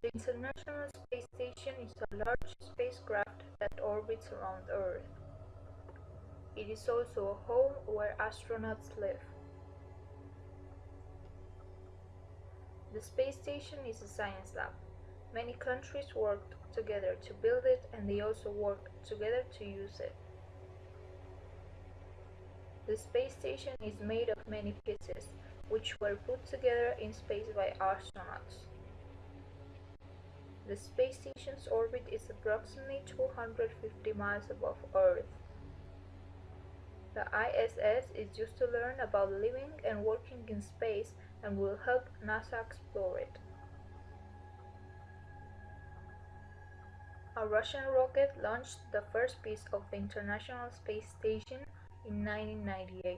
The International Space Station is a large spacecraft that orbits around Earth. It is also a home where astronauts live. The space station is a science lab. Many countries worked together to build it, and they also work together to use it. The space station is made of many pieces, which were put together in space by astronauts. The space station's orbit is approximately 250 miles above Earth. The ISS is used to learn about living and working in space and will help NASA explore it. A Russian rocket launched the first piece of the International Space Station in 1998.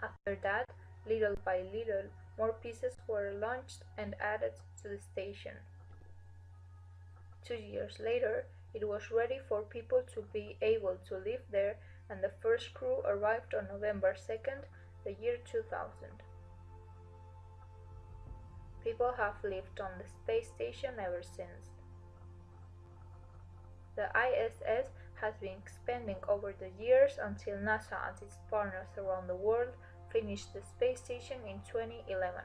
After that, little by little, more pieces were launched and added to the station. 2 years later, it was ready for people to be able to live there, and the first crew arrived on November 2nd, the year 2000. People have lived on the space station ever since. The ISS has been expanding over the years until NASA and its partners around the world finished the space station in 2011.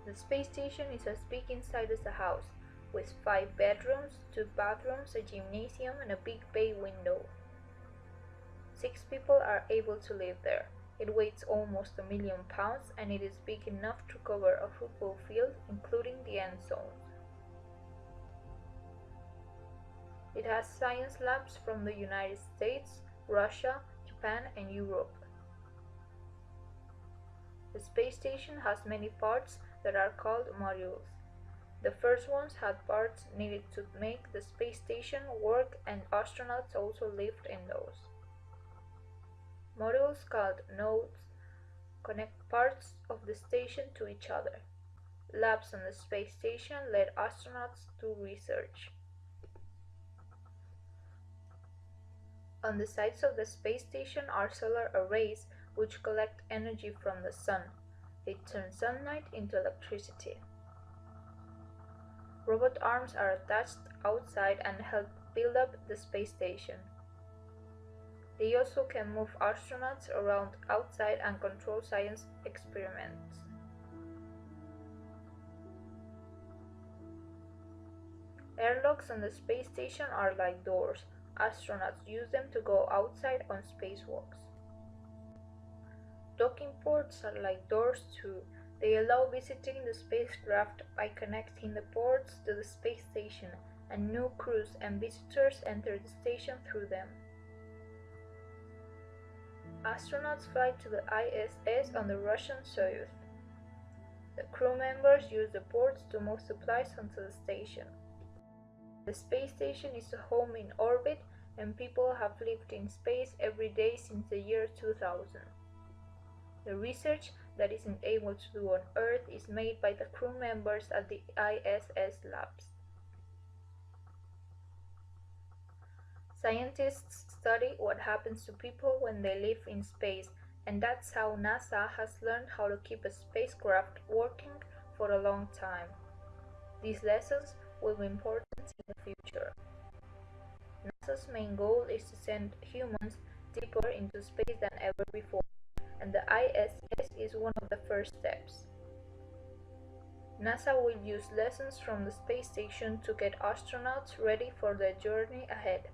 The space station is as big inside as a house, with 5 bedrooms, 2 bathrooms, a gymnasium, and a big bay window. 6 people are able to live there. It weighs almost 1,000,000 pounds, and it is big enough to cover a football field, including the end zones. It has science labs from the United States, Russia, Japan, and Europe. The space station has many parts that are called modules. The first ones had parts needed to make the space station work, and astronauts also lived in those. Modules called nodes connect parts of the station to each other. Labs on the space station let astronauts do research. On the sides of the space station are solar arrays which collect energy from the sun. They turn sunlight into electricity. Robot arms are attached outside and help build up the space station. They also can move astronauts around outside and control science experiments. Airlocks on the space station are like doors. Astronauts use them to go outside on spacewalks. Docking ports are like doors too. They allow visiting the spacecraft by connecting the ports to the space station, and new crews and visitors enter the station through them. Astronauts fly to the ISS on the Russian Soyuz. The crew members use the ports to move supplies onto the station. The space station is a home in orbit, and people have lived in space every day since the year 2000. The research that isn't able to do on Earth is made by the crew members at the ISS labs. Scientists study what happens to people when they live in space, and that's how NASA has learned how to keep a spacecraft working for a long time. These lessons will be important in the future. NASA's main goal is to send humans deeper into space than ever before, and the ISS is one of the first steps. NASA will use lessons from the space station to get astronauts ready for the journey ahead.